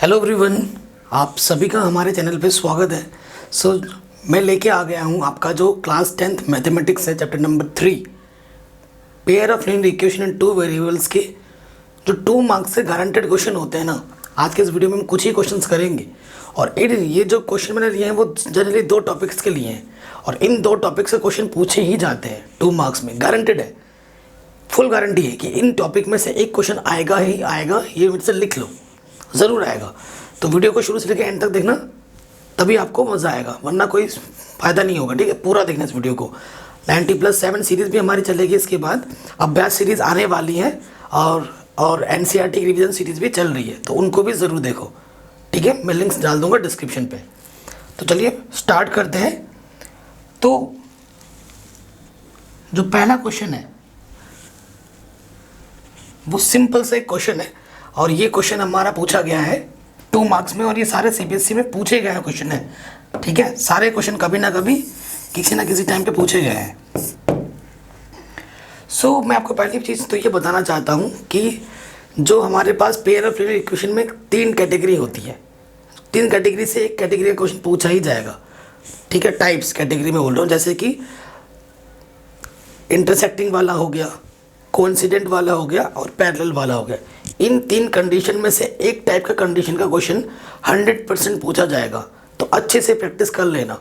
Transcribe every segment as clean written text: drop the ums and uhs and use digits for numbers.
Hello everyone, आप सभी का हमारे चैनल पे स्वागत है। मैं लेके आ गया हूँ आपका जो क्लास 10th मैथमेटिक्स है, chapter number 3 pair of linear equation and two variables के जो 2 मार्क्स से गारंटेड क्वेश्चन होते हैं ना। आज के इस वीडियो में हम कुछ ही क्वेश्चंस करेंगे और ये जो क्वेश्चन मैंने लिए हैं वो जनरली 2 टॉपिक्स के लिए हैं और इन 2 टॉपिक्स से क्वेश्चन पूछे ही जाते हैं 2 मार्क्स में, गारंटेड है। फुल गारंटी है कि इन टॉपिक में से एक क्वेश्चन आएगा ही आएगा, ये मेरे से लिख लो, ज़रूर आएगा। तो वीडियो को शुरू से लेकर एंड तक देखना, तभी आपको मज़ा आएगा, वरना कोई फ़ायदा नहीं होगा। ठीक है, पूरा देखना इस वीडियो को। 90+7 सीरीज़ भी हमारी चलेगी, इसके बाद अभ्यास सीरीज़ आने वाली है और NCERT की रिवीजन सीरीज़ भी चल रही है, तो उनको भी ज़रूर देखो। ठीक है, मैं लिंक्स डाल दूँगा डिस्क्रिप्शन पे। तो चलिए स्टार्ट करते हैं। तो जो पहला क्वेश्चन है वो सिंपल से एक क्वेश्चन है और ये क्वेश्चन हमारा पूछा गया है 2 मार्क्स में और ये सारे CBSE में पूछे गए हैं क्वेश्चन है। ठीक है, सारे क्वेश्चन कभी ना कभी किसी ना किसी टाइम पे पूछे गए हैं। मैं आपको पहली चीज़ तो ये बताना चाहता हूँ कि जो हमारे पास पेयर ऑफ लीनियर इक्वेशन में 3 कैटेगरी होती है, 3 कैटेगरी से एक कैटेगरी का क्वेश्चन पूछा ही जाएगा। ठीक है, टाइप्स कैटेगरी में बोल रहा हूँ, जैसे कि इंटरसेक्टिंग वाला हो गया, कोइंसिडेंट वाला हो गया और पैरेलल वाला हो गया। इन 3 कंडीशन में से एक टाइप का कंडीशन का क्वेश्चन 100% पूछा जाएगा, तो अच्छे से प्रैक्टिस कर लेना।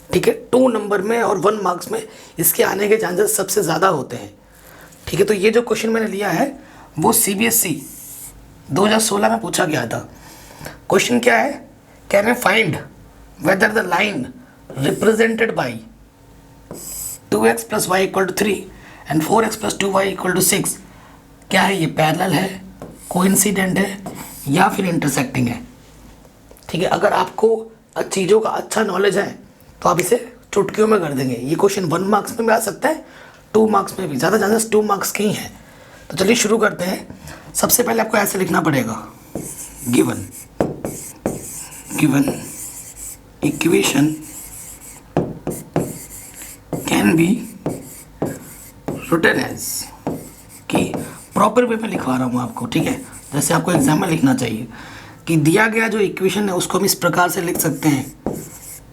ठीक है, 2 नंबर में और 1 मार्क्स में इसके आने के चांसेस सबसे ज़्यादा होते हैं। ठीक है, तो ये जो क्वेश्चन मैंने लिया है वो CBSE 2016 में पूछा गया था। क्वेश्चन क्या है, can I find whether the line represented by 2x + y = 3 and 4x + 2y = 6 क्या है, ये पैरेलल है, कोइंसिडेंट है या फिर इंटरसेक्टिंग है। ठीक है, अगर आपको चीज़ों का अच्छा नॉलेज है तो आप इसे चुटकियों में कर देंगे। ये क्वेश्चन 1 मार्क्स में भी आ सकता है, 2 मार्क्स में भी, ज़्यादा चांसेस 2 मार्क्स के ही हैं। तो चलिए शुरू करते हैं। सबसे पहले आपको ऐसे लिखना पड़ेगा, given equation can be written as, कि प्रॉपर वे में लिखवा रहा हूँ आपको। ठीक है, जैसे आपको एग्जाम में लिखना चाहिए कि दिया गया जो इक्वेशन है उसको हम इस प्रकार से लिख सकते हैं,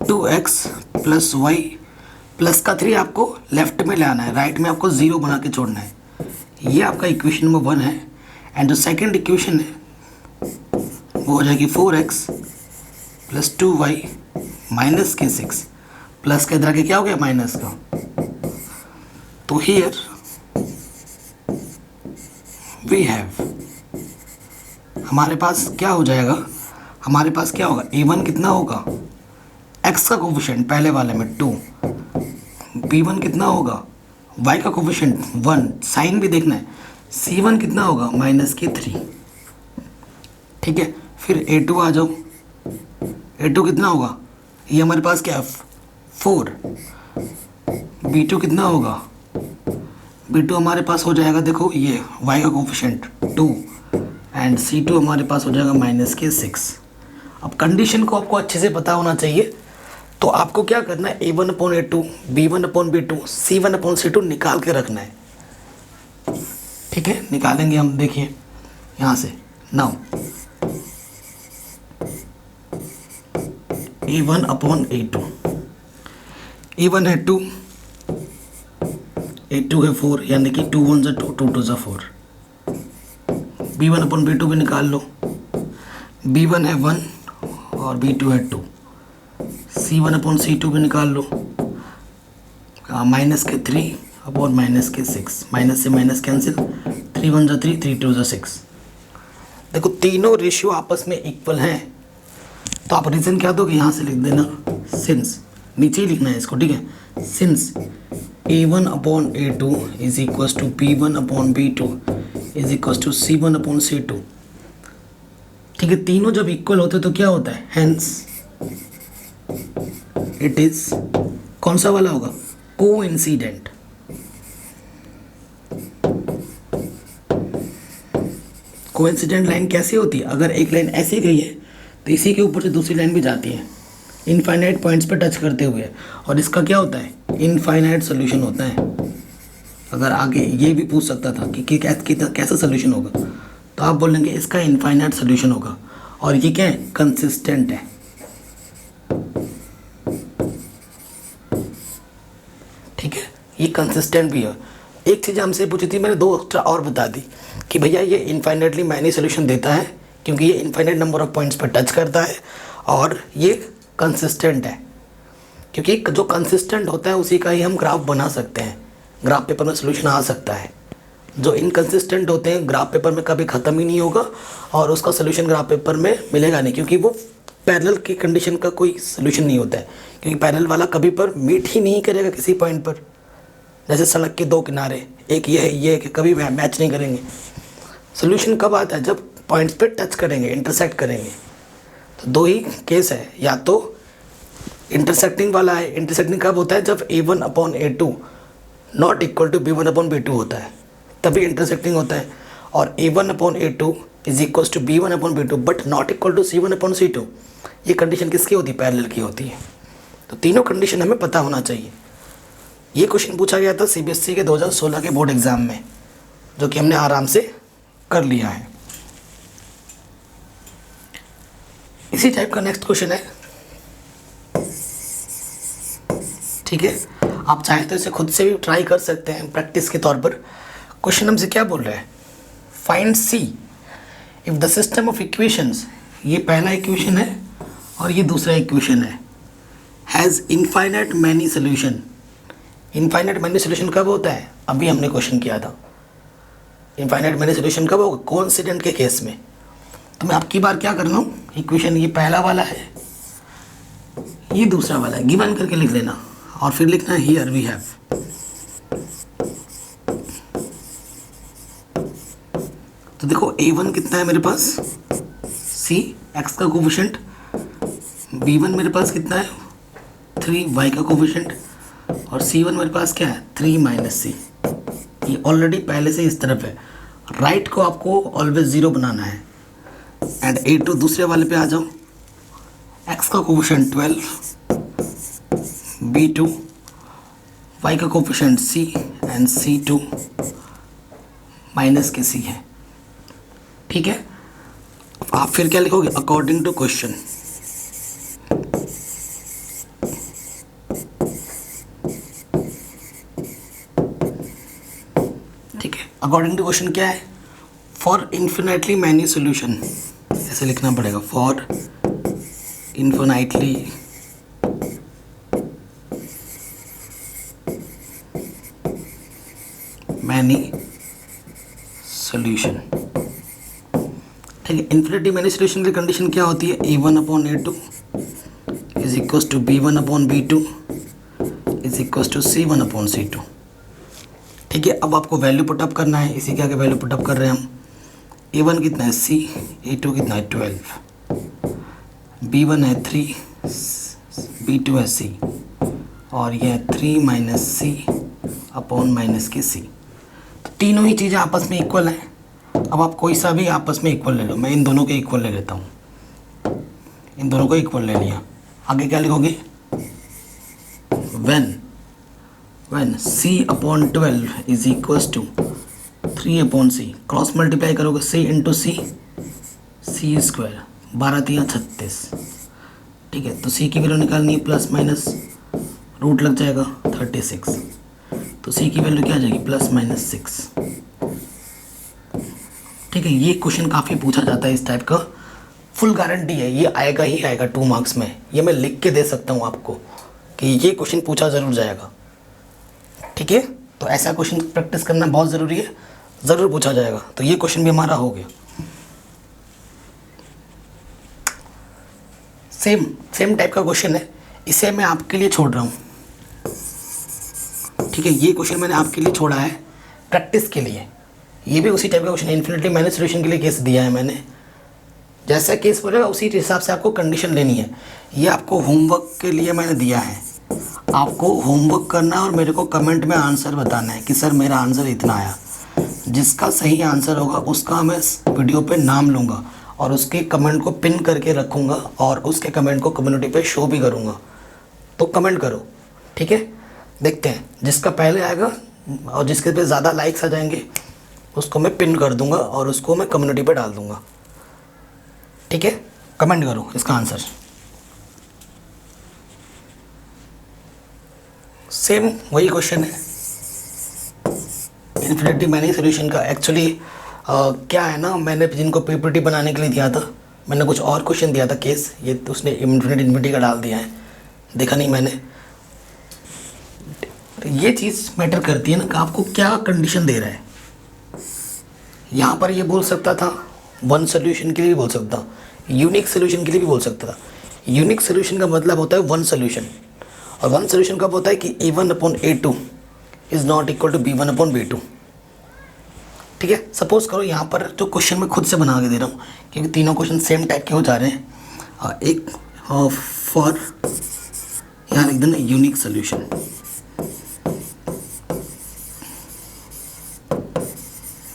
2x + y प्लस का 3 आपको लेफ्ट में ले आना है, राइट में आपको 0 बना के छोड़ना है। ये आपका इक्वेशन नंबर 1 है। एंड जो सेकंड इक्वेशन है वो हो जाएगी 4x + 2y - 6 प्लस के इधर के क्या हो गया, माइनस का। तो हियर वी हैव, हमारे पास क्या हो जाएगा, हमारे पास क्या होगा, a1 कितना होगा, x का कोफिशिएंट पहले वाले में 2, b1 कितना होगा, y का कोफिशिएंट 1, साइन भी देखना है, c1 कितना होगा, -3। ठीक है, फिर a2 आ जाओ, a2 कितना होगा, ये हमारे पास क्या है 4, b2 कितना होगा, b2 हमारे पास हो जाएगा, देखो ये y का कोफिशिएंट 2 एंड c2 हमारे पास हो जाएगा -6। अब कंडीशन को आपको अच्छे से पता होना चाहिए, तो आपको क्या करना है, a1/a2, b1/b2, c1/c2 निकाल के रखना है। ठीक है, निकालेंगे हम, देखिए यहाँ से। नाउ a1/a2, a1 है 2, a2 है 4, यानी कि 2 1 2, 2 2 4। b1/b2 भी निकाल लो, b1 है 1 और b2 है 2, c1/c2 भी निकाल लो, -3 अपॉन -6, माइनस से माइनस कैंसिल, 3 1 3, 3 2 6। देखो तीनों रेशियो आपस में इक्वल हैं, तो आप रीज़न क्या दोगे, यहाँ से लिख देना, सिंस, नीचे ही लिखना है इसको। ठीक है, सिंस a1/a2 = b1/b2 = c1/c2। ठीक है, तीनों जब इक्वल होते तो क्या होता है, हेंस इट इज, कौन सा वाला होगा, कोइंसिडेंट। कोइंसिडेंट लाइन कैसी होती है, अगर एक लाइन ऐसी गई है तो इसी के ऊपर से दूसरी लाइन भी जाती है इनफाइनाइट पॉइंट्स पे टच करते हुए, और इसका क्या होता है, इनफाइनाइट सोल्यूशन होता है। अगर आगे ये भी पूछ सकता था कि कैसा सोल्यूशन होगा, तो आप बोलेंगे इसका इनफाइनाइट सोल्यूशन होगा। और ये क्या है, कंसिस्टेंट है। ठीक है, ये कंसिस्टेंट भी है। एक चीज़ हमसे पूछी थी, मैंने 2 एक्स्ट्रा और बता दी कि भैया ये इनफाइनाइटली मैनी सोल्यूशन देता है क्योंकि ये इनफाइनाइट नंबर ऑफ पॉइंट्स पर टच करता है, और ये कंसिस्टेंट है क्योंकि जो कंसिस्टेंट होता है उसी का ही हम ग्राफ बना सकते हैं, ग्राफ पेपर में सोल्यूशन आ सकता है। जो इनकंसिस्टेंट होते हैं ग्राफ पेपर में कभी ख़त्म ही नहीं होगा और उसका सोल्यूशन ग्राफ पेपर में मिलेगा नहीं, क्योंकि वो पैरेलल की कंडीशन का कोई सोल्यूशन नहीं होता है, क्योंकि पैरेलल वाला कभी पर मीट ही नहीं करेगा किसी पॉइंट पर। जैसे सड़क के 2 किनारे, एक ये है, ये कभी मैच नहीं करेंगे। सोल्यूशन कब आता है, जब पॉइंट्स पे टच करेंगे, इंटरसेक्ट करेंगे। तो 2 ही केस है, या तो इंटरसेक्टिंग वाला है। इंटरसेक्टिंग कब होता है, जब A1/A2 not equal to B1/B2 होता है, तभी इंटरसेक्टिंग होता है। और A1/A2 is equal to B1/B2 but not equal to C1/C2, ये कंडीशन किसकी होती है, पैरेलल की होती है। तो तीनों कंडीशन हमें पता होना चाहिए। ये क्वेश्चन पूछा गया था CBSE के 2016 के बोर्ड एग्ज़ाम में, जो कि हमने आराम से कर लिया है। इसी टाइप का नेक्स्ट क्वेश्चन है। ठीक है, आप चाहें तो इसे खुद से भी ट्राई कर सकते हैं प्रैक्टिस के तौर पर। क्वेश्चन हमसे क्या बोल रहा है, find C if the system of equations, ये पहला इक्वेशन है और ये दूसरा इक्वेशन है, has infinite many solution. Infinite many solution कब होता है, अभी हमने क्वेश्चन किया था। इनफाइनाइट मैनी सोल्यूशन कब होगा, कोइंसिडेंट के केस में। तो मैं आपकी बार क्या कर रहा हूँ, इक्वेशन ये पहला वाला है, ये दूसरा वाला है, गिवन करके लिख लेना और फिर लिखना है हियर वी हैव। तो देखो A1 कितना है मेरे पास, C x का कोफिशिएंट, B1 मेरे पास कितना है 3 y का कोफिशिएंट, और C1 मेरे पास क्या है 3 - C। ये ऑलरेडी पहले से इस तरफ है, राइट को आपको ऑलवेज 0 बनाना है। एंड A2 दूसरे वाले पे आ जाओ, x का कोफिशिएंट 12, B2 y का coefficient C and C2 minus के C है। ठीक है, आप फिर क्या लिखोगे, अकॉर्डिंग टू क्वेश्चन। ठीक है, अकॉर्डिंग टू क्वेश्चन क्या है, फॉर इन्फिनाइटली मैनी सोल्यूशन, ऐसे लिखना पड़ेगा, फॉर इन्फिनाइटली मैनी सोल्यूशन। ठीक है, इन्फिनिटी मैनी सोल्यूशन की कंडीशन क्या होती है, A1/A2 is equal to B1/B2 is equal to C1/C2। ठीक है, अब आपको वैल्यू पुटअप करना है, इसी के आगे वैल्यू पुटअप कर रहे हैं हम। A1 कितना है C, A2 कितना है 12, B1 है 3, B2 है C, और यह 3 - C अपॉन माइनस के C। तो तीनों ही चीज़ें आपस में इक्वल हैं। अब आप कोई सा भी आपस में इक्वल ले लो, मैं इन दोनों के इक्वल ले लेता हूँ, इन दोनों को इक्वल ले लिया। आगे क्या लिखोगे, when C/12 is equal to 3/C, cross multiply करोगे C इंटू C, C², 12 × 36। ठीक है, तो C की वैल्यू निकालनी है, प्लस माइनस रूट लग जाएगा 36, तो C की वैल्यू क्या आ जाएगी, +-6। ठीक है, ये क्वेश्चन काफ़ी पूछा जाता है इस टाइप का, फुल गारंटी है ये आएगा ही आएगा 2 मार्क्स में। ये मैं लिख के दे सकता हूँ आपको कि ये क्वेश्चन पूछा ज़रूर जाएगा। ठीक है, तो ऐसा क्वेश्चन प्रैक्टिस करना बहुत ज़रूरी है, ज़रूर पूछा जाएगा। तो ये क्वेश्चन भी हमारा हो गया। सेम टाइप का क्वेश्चन है, इसे मैं आपके लिए छोड़ रहा हूँ। ठीक है, ये क्वेश्चन मैंने आपके लिए छोड़ा है प्रैक्टिस के लिए। ये भी उसी टाइप का क्वेश्चन है, इन्फिनिटी मैनी सोल्यूशन के लिए केस दिया है मैंने। जैसा केस बोलेगा उसी हिसाब से आपको कंडीशन लेनी है। ये आपको होमवर्क के लिए मैंने दिया है, आपको होमवर्क करना है और मेरे को कमेंट में आंसर बताना है कि सर मेरा आंसर इतना आया। जिसका सही आंसर होगा उसका मैं वीडियो पे नाम लूँगा और उसके कमेंट को पिन करके रखूँगा और उसके कमेंट को कम्युनिटी पे शो भी करूँगा। तो कमेंट करो, ठीक है। देखते हैं जिसका पहले आएगा और जिसके पे ज़्यादा लाइक्स आ जाएंगे उसको मैं पिन कर दूँगा और उसको मैं कम्युनिटी पे डाल दूँगा, ठीक है। कमेंट करो इसका आंसर। सेम वही क्वेश्चन है इन्फिनिटी मैनी सोल्यूशन का। एक्चुअली क्या है ना, मैंने जिनको पीपीटी बनाने के लिए दिया था, मैंने कुछ और क्वेश्चन दिया था केस, ये तो उसने इन्फिनिटी का डाल दिया है, देखा नहीं मैंने। तो ये चीज़ मैटर करती है ना कि आपको क्या कंडीशन दे रहा है। यहाँ पर ये बोल सकता था वन सोल्यूशन के लिए भी बोल सकता, यूनिक सोल्यूशन के लिए भी बोल सकता था। यूनिक सोल्यूशन का मतलब होता है वन सोल्यूशन, और वन सोल्यूशन कब होता है कि A1/A2 is not equal to B1/B2। ठीक है, सपोज करो यहाँ पर जो क्वेश्चन मैं खुद से बना के दे रहा हूँ, क्योंकि तीनों क्वेश्चन सेम टाइप के हो जा रहे हैं। एक फॉर यहाँ लिख देना यूनिक सोल्यूशन।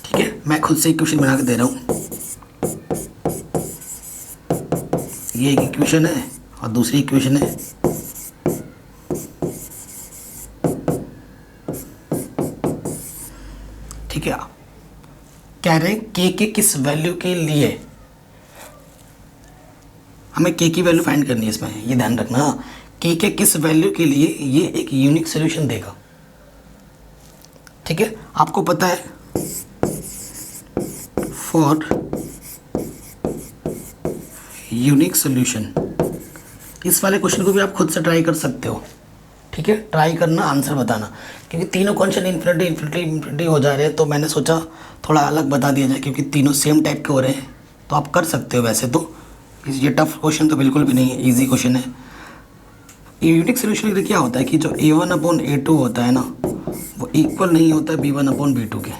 ठीक है, मैं खुद से एक क्वेश्चन बना के दे रहा हूँ। ये एक इक्वेशन है और दूसरी इक्वेशन है। ठीक है, कह रहे हैं के किस वैल्यू के लिए हमें के की वैल्यू फाइंड करनी है। इसमें ये ध्यान रखना, के किस वैल्यू के लिए ये एक यूनिक सोल्यूशन देगा। ठीक है, आपको पता है फॉर यूनिक सोल्यूशन, इस वाले क्वेश्चन को भी आप खुद से ट्राई कर सकते हो। ठीक है, ट्राई करना, आंसर बताना, क्योंकि तीनों क्वेश्चन इन्फिनिटी हो जा रहे हैं, तो मैंने सोचा थोड़ा अलग बता दिया जाए, क्योंकि तीनों सेम टाइप के हो रहे हैं। तो आप कर सकते हो वैसे तो, ये टफ क्वेश्चन तो बिल्कुल भी नहीं है, ईजी क्वेश्चन है। यूनिक सोल्यूशन के लिए क्या होता है कि जो A1/A2 होता है ना, वो इक्वल नहीं होता है B1/B2 के,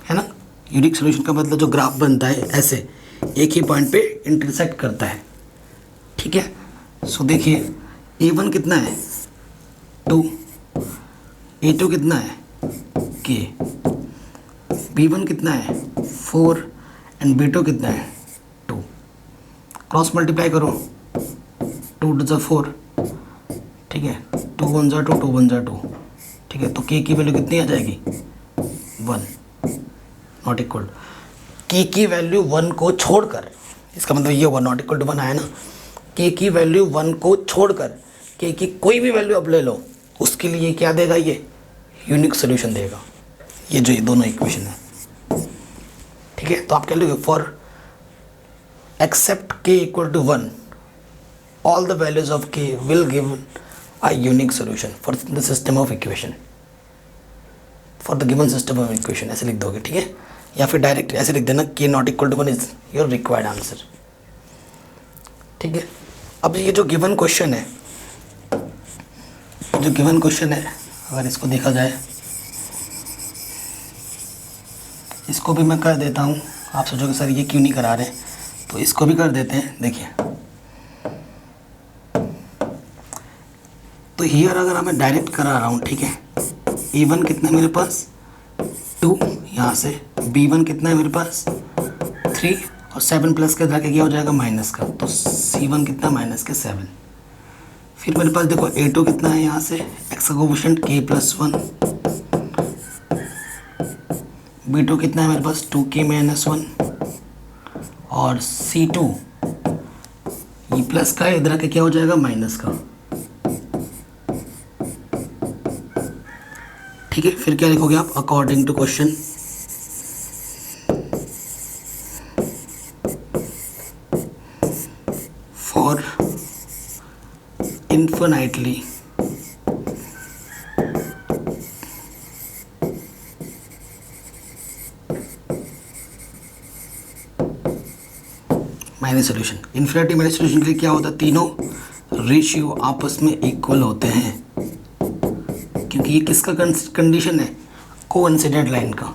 है ना। यूनिक सोल्यूशन का मतलब जो ग्राफ बनता है ऐसे एक ही पॉइंट पे इंटरसेक्ट करता है। ठीक है, सो देखिए A1 कितना है 2, A2 कितना है K, B1 कितना है 4 एंड B2 कितना है 2। क्रॉस मल्टीप्लाई करो, 2 2 जा 4, ठीक है, 2 1 जा 2, 2 1 जा 2। ठीक है, तो K की वैल्यू कितनी आ जाएगी 1, नॉट इक्वल। K की वैल्यू 1 को छोड़कर, इसका मतलब ये हुआ नॉट इक्वल टू 1 आया ना। K की वैल्यू 1 को छोड़कर K की कोई भी वैल्यू आप ले लो, उसके लिए क्या देगा, ये यूनिक सोल्यूशन देगा। ये जो ये दोनों इक्वेशन है। ठीक है, तो आप कह लोगे for except K equal to 1 all the values of K will give a unique solution for the system of equation, for the given system of equation, ऐसे लिख दोगे। ठीक है, या फिर डायरेक्ट ऐसे लिख देना K not equal to 1 is your required answer. ठीक है, अब ये जो गिवन क्वेश्चन है, जो गिवन क्वेश्चन है, अगर इसको देखा जाए, इसको भी मैं कर देता हूँ। आप सोचोगे सर ये क्यों नहीं करा रहे, तो इसको भी कर देते हैं। देखिए, तो हियर अगर मैं डायरेक्ट करा रहा हूँ, ठीक है, A1 कितना है मेरे पास 2, यहाँ से B1 कितना है मेरे पास 3, और 7 प्लस के जाके क्या हो जाएगा माइनस का, तो C1 कितना माइनस के 7। फिर मेरे पास देखो A2 कितना है, यहाँ से एक्स का कोफिशिएंट K+1, B2 कितना है मेरे पास 2K-1, और C2 ये प्लस का है, इधर आके क्या हो जाएगा माइनस का। ठीक है, फिर क्या लिखोगे आप, according to question, for infinitely many solution. Infinity many solution के लिए क्या होता है, तीनों रेशियो आपस में इक्वल होते हैं, क्योंकि ये किसका कंडीशन है, कोइंसिडेंट लाइन का।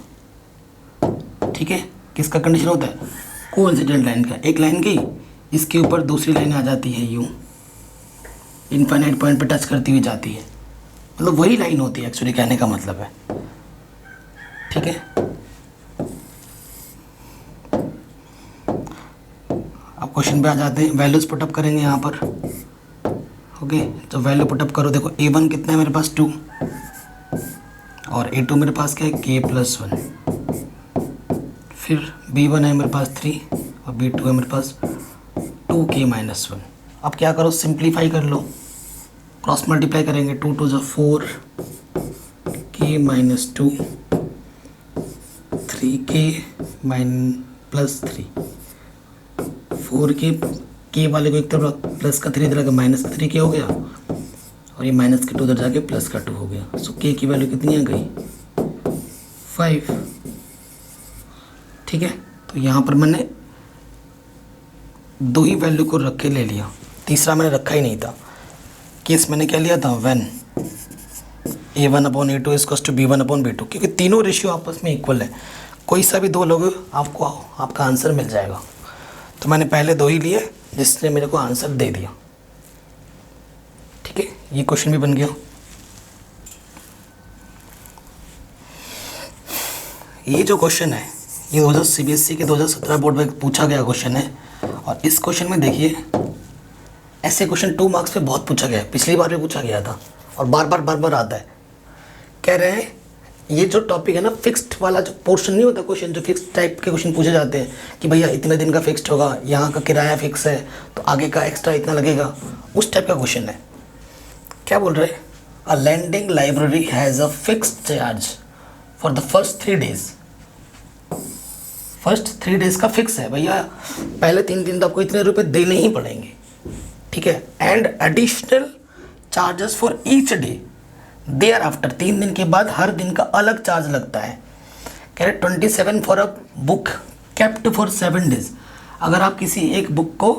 ठीक है, किसका कंडीशन होता है, कोइंसिडेंट लाइन का। एक लाइन की, इसके ऊपर दूसरी लाइन आ जाती है, यूँ इनफाइनाइट पॉइंट पे टच करती हुई जाती है, मतलब वही लाइन होती है एक्चुअली, कहने का मतलब है। ठीक है, अब क्वेश्चन पे आ जाते हैं, वैल्यूज पुटअप करेंगे यहाँ पर। ओके, तो वैल्यू पुटअप करो, देखो A1 कितना है मेरे पास 2, और A2 मेरे पास क्या है K+1, फिर B1 है मेरे पास 3, और B2 है मेरे पास 2k-1। अब क्या करो, सिंप्लीफाई कर लो, क्रॉस मल्टीप्लाई करेंगे, 2 2 ज़ा 4 k-2 3k प्लस 3 4k वाले को एक तरफ प्लस का 3 इधर आके माइनस का 3k हो गया और ये माइनस का 2 उधर जाके प्लस का 2 हो गया। सो k की वैल्यू कितनी आ गई 5। ठीक है, तो यहाँ पर मैंने दो ही वैल्यू को रख के ले लिया, तीसरा मैंने रखा ही नहीं था। केस मैंने क्या लिया था, when a1/a2 equals to b1/b2, क्योंकि तीनों रेशियो आपस में इक्वल है, कोई सा भी दो लोगे आपको आपका आंसर मिल जाएगा। तो मैंने पहले दो ही लिए जिसने मेरे को आंसर दे दिया। ठीक है, ये क्वेश्चन भी बन गया। ये जो क्वेश्चन है ये CBSE के 2017 बोर्ड में पूछा गया क्वेश्चन है। और इस क्वेश्चन में देखिए, ऐसे क्वेश्चन 2 मार्क्स पे बहुत पूछा गया है, पिछली बार भी पूछा गया था और बार बार आता है। कह रहे हैं ये जो टॉपिक है ना, फिक्स्ड वाला जो पोर्शन नहीं होता क्वेश्चन, जो फिक्स्ड टाइप के क्वेश्चन पूछे जाते हैं कि भैया इतने दिन का फिक्स्ड होगा, यहाँ का किराया फिक्स है तो आगे का एक्स्ट्रा इतना लगेगा, उस टाइप का क्वेश्चन है। क्या बोल रहे हैं, a lending library has a fixed charge for the first 3 days. First 3 days का फिक्स है भैया, पहले 3 दिन तो आपको इतने रुपए देने ही पड़ेंगे। ठीक है, and additional charges for each day thereafter, 3 दिन के बाद हर दिन का अलग चार्ज लगता है। कह रहे 27 for a book kept for 7 days. अगर आप किसी एक बुक को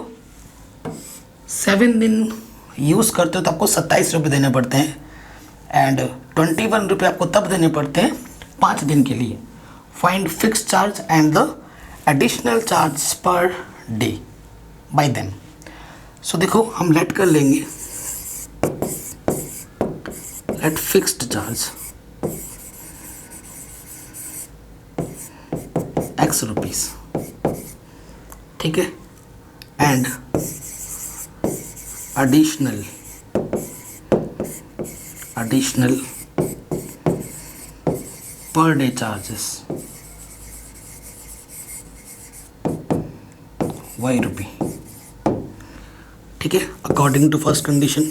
7 दिन यूज़ करते हो तो आपको 27 रुपये देने पड़ते हैं, एंड 21 रुपये आपको तब देने पड़ते हैं 5 दिन के लिए। Find fix charge and the additional charge per day by them. So देखो, हम लेट कर लेंगे, let fixed charge x rupees. ठीक है, and additional per day charges y rupee. ठीक है, अकॉर्डिंग टू फर्स्ट कंडीशन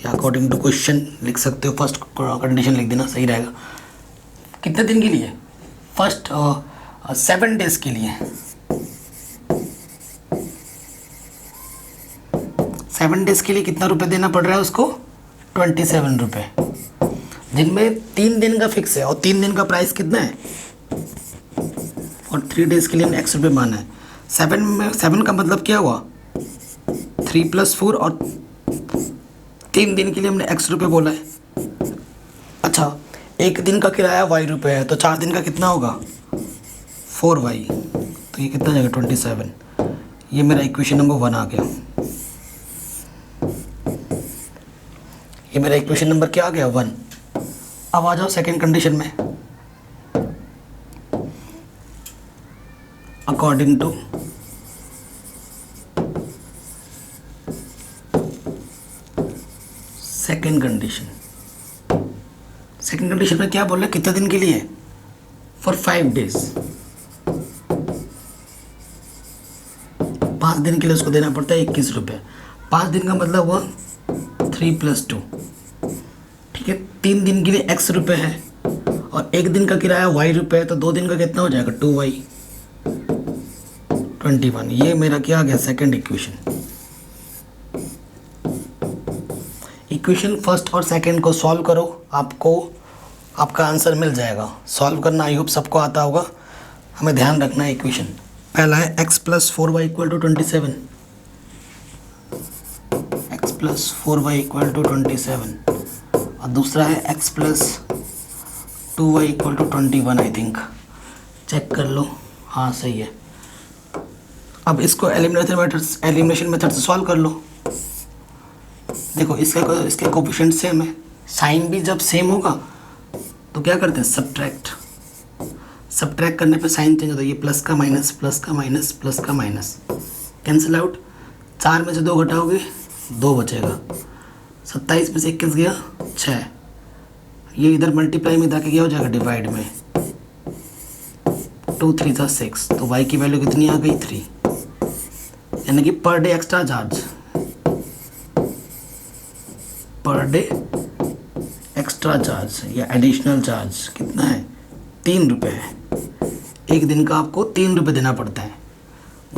या अकॉर्डिंग टू क्वेश्चन लिख सकते हो, फर्स्ट कंडीशन लिख देना सही रहेगा। कितने दिन के लिए, फर्स्ट 7 डेज के लिए। 7 डेज के लिए कितना रुपए देना पड़ रहा है उसको, 27 रुपये, जिनमें 3 दिन का फिक्स है और 3 दिन का प्राइस कितना है, और 3 डेज के लिए हमने x रुपये माना है। 7 का मतलब क्या हुआ, 3 + 4, और 3 दिन के लिए हमने x रुपये बोला है। अच्छा, एक दिन का किराया y रुपये है तो 4 दिन का कितना होगा 4y, तो ये कितना जाएगा 27। ये मेरा इक्वेशन नंबर 1 आ गया। ये मेरा इक्वेशन नंबर क्या आ गया 1। अब आ जाओ सेकंड कंडीशन में, according to second condition. Second condition में क्या बोल रहे, कितने दिन के लिए, फॉर 5 डेज। 5 दिन के लिए उसको देना पड़ता है 21 रुपये। 5 दिन का मतलब हुआ 3 + 2। ठीक है, 3 दिन के लिए x रुपये है और एक दिन का किराया y रुपये है, तो 2 दिन का कितना हो जाएगा 2y 21। ये मेरा क्या आ गया सेकंड इक्वेशन। इक्वेशन फर्स्ट और सेकंड को सॉल्व करो, आपको आपका आंसर मिल जाएगा। सॉल्व करना आई होप सबको आता होगा, हमें ध्यान रखना है। इक्वेशन पहला है x + 4y = 27, x + 4y = 27, और दूसरा है x + 2y = 21। I think check कर लो, हाँ सही है। अब इसको एलिमिनेशन मेथड से सॉल्व कर लो। देखो इसके कोफिशिएंट सेम है, साइन भी जब सेम होगा तो क्या करते हैं, सब्ट्रैक्ट करने पे साइन चेंज होता है। ये प्लस का माइनस, प्लस का माइनस, प्लस का माइनस, कैंसिल आउट। 4 में से 2 घटाओगे 2 बचेगा, 27 में से 21 गया 6। ये इधर मल्टीप्लाई में जाके क्या हो जाएगा, डिवाइड में 2 3 6, तो y की वैल्यू कितनी आ गई 3, यानी कि per day extra charge, per day extra charge या एडिशनल चार्ज कितना है 3 रुपये है। एक दिन का आपको 3 रुपये देना पड़ता है।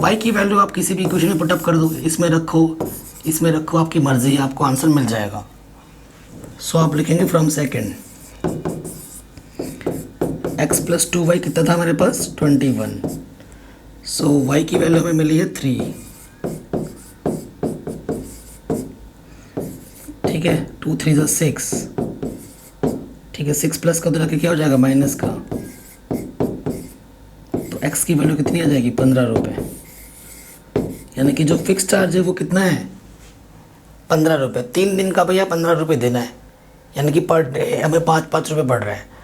y की वैल्यू आप किसी भी इक्वेशन में पुटअप कर दो, इसमें रखो, आपकी मर्जी है, आपको आंसर मिल जाएगा। सो आप लिखेंगे फ्रॉम सेकेंड x + 2y कितना था हमारे पास 21। सो y की वैल्यू हमें मिली है 3, ठीक है। 2 3 6, ठीक है। 6 प्लस का उधर क्या हो जाएगा माइनस का, तो x की वैल्यू कितनी आ जाएगी 15 रुपये, यानी कि जो फिक्स चार्ज है वो कितना है 15 रुपये। 3 दिन का भैया 15 रुपये देना है, यानी कि पर डे हमें 5 रुपये पड़ रहा है।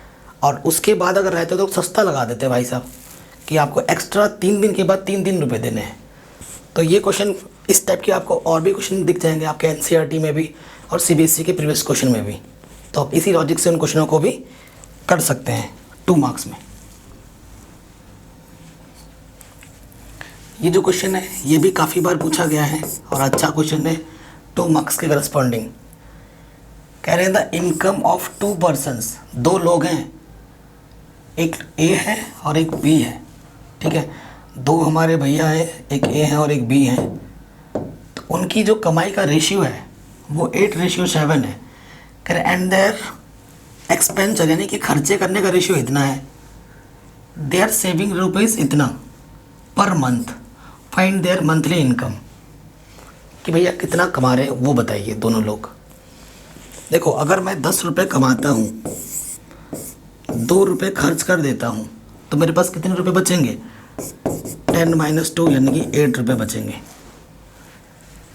और उसके बाद अगर रहते तो सस्ता लगा देते भाई साहब कि आपको एक्स्ट्रा 3 दिन के बाद 3 रुपये देने हैं। तो ये क्वेश्चन इस टाइप के आपको और भी क्वेश्चन दिख जाएंगे आपके एनसीईआरटी में भी और सीबीएसई के प्रीवियस क्वेश्चन में भी। तो आप इसी लॉजिक से उन क्वेश्चनों को भी कर सकते हैं 2 मार्क्स में। ये जो क्वेश्चन है ये भी काफ़ी बार पूछा गया है और अच्छा क्वेश्चन है, 2 मार्क्स के करस्पॉन्डिंग। कह रहे हैं द इनकम ऑफ 2 पर्सन्स, 2 लोग हैं, एक ए है और एक बी है, ठीक है। 2 हमारे भैया हैं, एक ए है और एक बी है। तो उनकी जो कमाई का रेशियो है वो 8:7 है। कह रहे एंड देयर एक्सपेंचर यानी कि खर्चे करने का रेशियो इतना है, देयर सेविंग रुपीज़ इतना per month, find there monthly income. कि भैया कितना कमा रहे हैं वो बताइए दोनों लोग। देखो अगर मैं 10 रुपये कमाता हूँ, 2 रुपये खर्च कर देता हूँ, तो मेरे पास कितने रुपये बचेंगे 10 - 2 यानी कि 8 रुपये बचेंगे,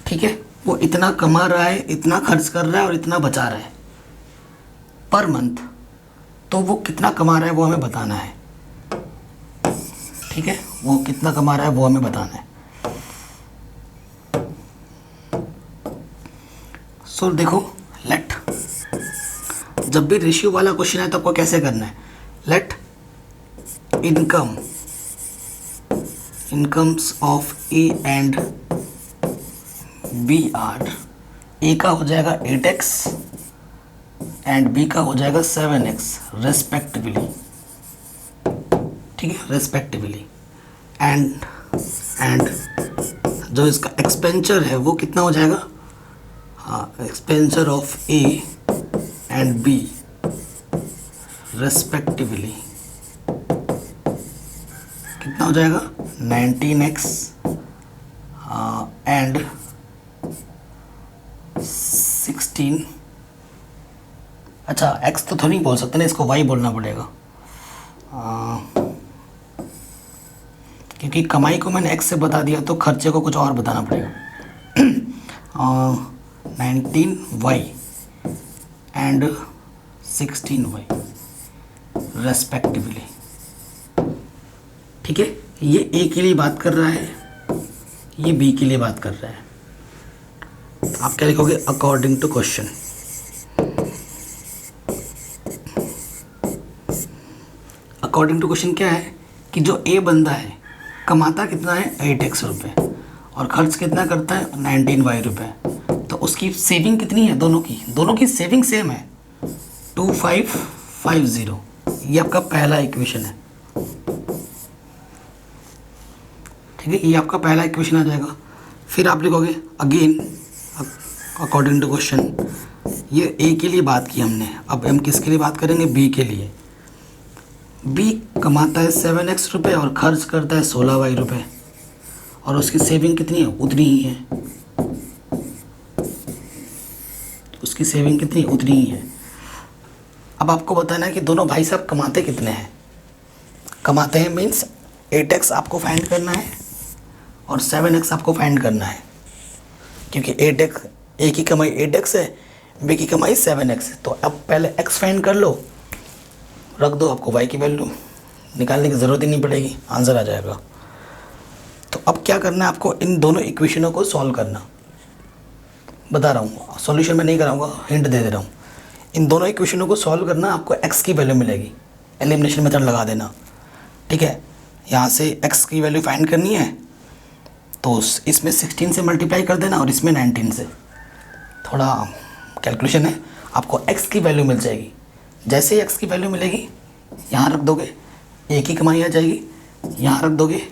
ठीक है। वो इतना कमा रहा है, इतना खर्च कर रहा है और इतना बचा रहा है पर मंथ, तो वो कितना कमा रहा है वो हमें बताना है, ठीक है। वो कितना कमा रहा है वो हमें बताना है। सो देखो लेट, जब भी रेशियो वाला क्वेश्चन है तो आपको कैसे करना है, let incomes of A and B are, A का हो जाएगा 8x एंड बी का हो जाएगा 7x रेस्पेक्टिवली, ठीक है, रेस्पेक्टिवली। एंड जो इसका एक्सपेंचर है वो कितना हो जाएगा, हाँ, expenditure of A and B respectively कितना हो जाएगा 19x एंड 16, अच्छा x तो थोड़ी नहीं बोल सकते ना, इसको y बोलना पड़ेगा क्योंकि कमाई को मैंने x से बता दिया तो खर्चे को कुछ और बताना पड़ेगा। 19y एंड 16y रेस्पेक्टिवली, ठीक है। ये ए के लिए बात कर रहा है, ये बी के लिए बात कर रहा है। आप क्या लिखोगे according to question. According to question क्या है कि जो ए बंदा है कमाता कितना है 8x रुपये और खर्च कितना करता है 19y रुपये, तो उसकी सेविंग कितनी है, दोनों की सेविंग सेम है 2550। ये आपका पहला इक्वेशन है, ठीक है, ये आपका पहला इक्वेशन आ जाएगा। फिर आप लिखोगे अगेन अकॉर्डिंग टू क्वेश्चन। ये ए के लिए बात की हमने, अब हम किसके लिए बात करेंगे, बी के लिए। बी कमाता है 7x रुपये और खर्च करता है 16y रुपये और उसकी सेविंग कितनी है, उतनी ही है, उसकी सेविंग कितनी उतनी ही है। अब आपको बताना है कि दोनों भाई साहब कमाते कितने हैं। कमाते हैं मीन्स 8x आपको फाइंड करना है और 7x आपको फाइंड करना है, क्योंकि 8x ए की कमाई 8x है, बी की कमाई 7x है। तो अब पहले x फाइंड कर लो, रख दो, आपको y की वैल्यू निकालने की ज़रूरत ही नहीं पड़ेगी, आंसर आ जाएगा। तो अब क्या करना है आपको, इन दोनों इक्वेशनों को सॉल्व करना। बता रहा हूँ, सॉल्यूशन में नहीं कराऊंगा, हिंट दे रहा हूँ। इन दोनों इक्वेशनों को सॉल्व करना, आपको x की वैल्यू मिलेगी, एलिमिनेशन मेथड लगा देना, ठीक है। यहाँ से x की वैल्यू फाइंड करनी है तो इसमें 16 से मल्टीप्लाई कर देना और इसमें 19 से। थोड़ा कैलकुलेशन है, आपको x की वैल्यू मिल जाएगी। जैसे ही x की वैल्यू मिलेगी यहाँ रख दोगे, a की कमाई आ जाएगी, यहाँ रख दोगे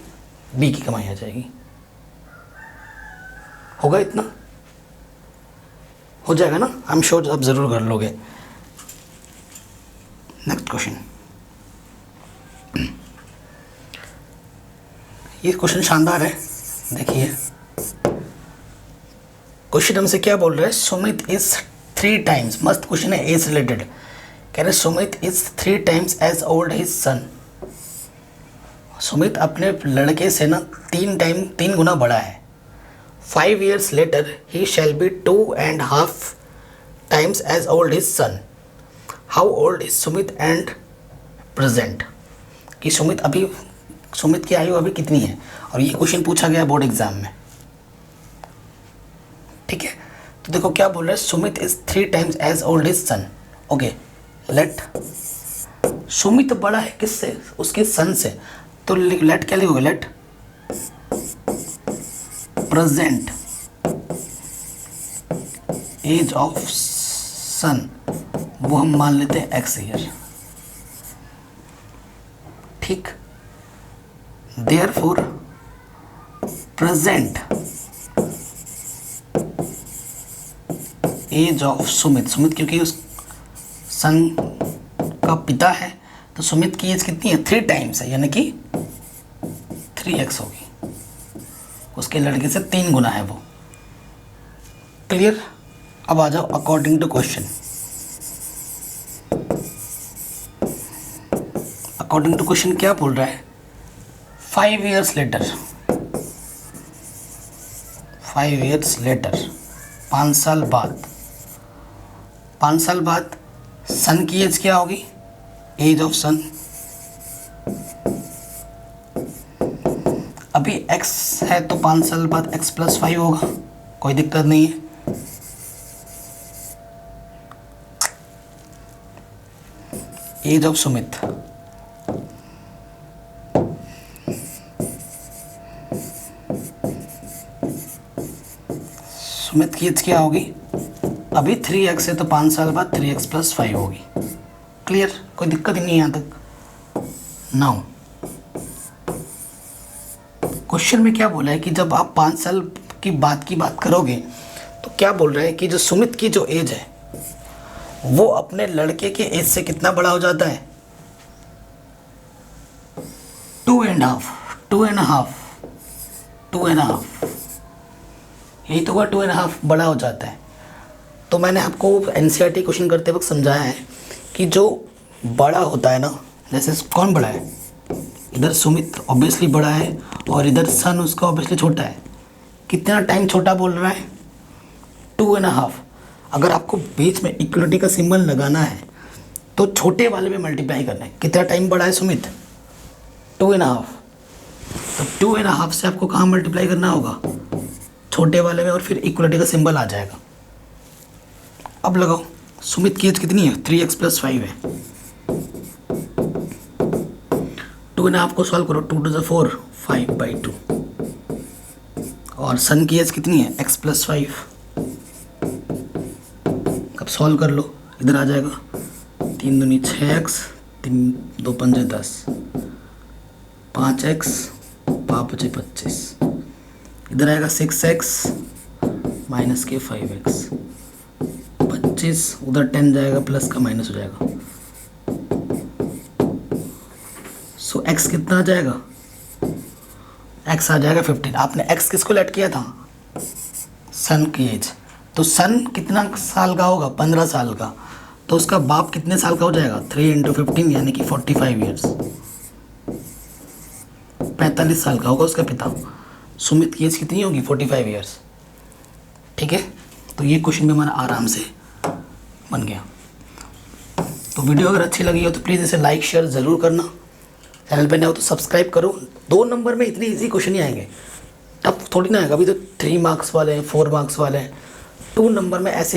b की कमाई आ जाएगी। होगा इतना? हो जाएगा ना? आई एम श्योर आप ज़रूर कर लोगे। Next question. ये क्वेश्चन शानदार है, देखिए। क्वेश्चन हमसे क्या बोल रहा है? सुमित इज 3 टाइम्स, मस्त क्वेश्चन है, एज रिलेटेड। कह रहे Sumit is 3 times age old his son. Sumit अपने लड़के से ना 3 गुना बड़ा है। 5 years later he shall be 2.5 times as old his son. How old is Sumit and present? कि सुमित की आयु अभी कितनी है, और ये क्वेश्चन पूछा गया बोर्ड एग्जाम में। ठीक है, तो देखो क्या बोल रहा है, Sumit is 3 times as old his son. Okay, let Sumit बड़ा है किससे? उसके सन से। तो लेट क्या लिखोगे? Let present age of son, वो हम मान लेते हैं x ईयर। ठीक, therefore present age of Sumit क्योंकि उस सन का पिता है तो सुमित की एज कितनी है? 3 टाइम्स है, यानी कि 3x होगी। उसके लड़के से 3 गुना है वो। क्लियर? अब आ जाओ according to question. According to question क्या बोल रहा है? 5 years later 5 साल बाद सन की एज क्या होगी? एज ऑफ सन। अभी x है तो 5 साल बाद x + 5 होगा, कोई दिक्कत नहीं है। एज ऑफ सुमित, सुमित की एज क्या होगी? अभी 3x है तो 5 साल बाद 3x + 5 होगी। क्लियर? कोई दिक्कत ही नहीं है यहाँ तक। नाउ क्वेश्चन में क्या बोला है कि जब आप 5 साल की बात करोगे तो क्या बोल रहा है कि जो सुमित की जो एज है वो अपने लड़के के एज से कितना बड़ा हो जाता है? 2.5 यही तो हुआ, 2.5 बड़ा हो जाता है। तो मैंने आपको NCERT क्वेश्चन करते वक्त समझाया है कि जो बड़ा होता है ना, जैसे कौन बड़ा है? इधर सुमित ऑब्वियसली बड़ा है और इधर सन उसका ऑब्वियसली छोटा है। कितना टाइम छोटा बोल रहा है? 2.5। अगर आपको बीच में इक्वलिटी का सिंबल लगाना है तो छोटे वाले में मल्टीप्लाई करना है। कितना टाइम बड़ा है सुमित? 2.5। तो 2.5 से आपको कहाँ मल्टीप्लाई करना होगा? छोटे वाले में, और फिर इक्वलिटी का सिंबल आ जाएगा। अब लगाओ, सुमित की एज कितनी है? 3x + 5 है। 2.5 को सॉल्व करो, 2 × 4 5/2। और सन की एज कितनी है? x + 5। अब सॉल्व कर लो, इधर आ जाएगा 3 दूनी 6x, 3 2 5 10, 5x 5 5 25। इधर आएगा 6x - 5x, 25। उधर 10 जाएगा, प्लस का माइनस हो जाएगा। सो x कितना आ जाएगा? x आ जाएगा 15। आपने x किसको लेट किया था? सन की एज। तो सन कितना साल का होगा? 15 साल का। तो उसका बाप कितने साल का हो जाएगा? 3 × 15 यानी कि 45 ईयर्स। 45 साल का होगा उसका पिता। सुमित की एज कितनी होगी? 45 ईयर्स। ठीक है, तो ये क्वेश्चन भी हमारा आराम से बन गया। तो वीडियो अगर अच्छी लगी हो तो प्लीज़ इसे लाइक शेयर ज़रूर करना। चैनल पे नए हो तो सब्सक्राइब करो। 2 नंबर में इतनी इजी क्वेश्चन ही आएंगे, टफ थोड़ी ना आएगा। अभी तो 3 मार्क्स वाले हैं, 4 मार्क्स वाले हैं। 2 नंबर में ऐसे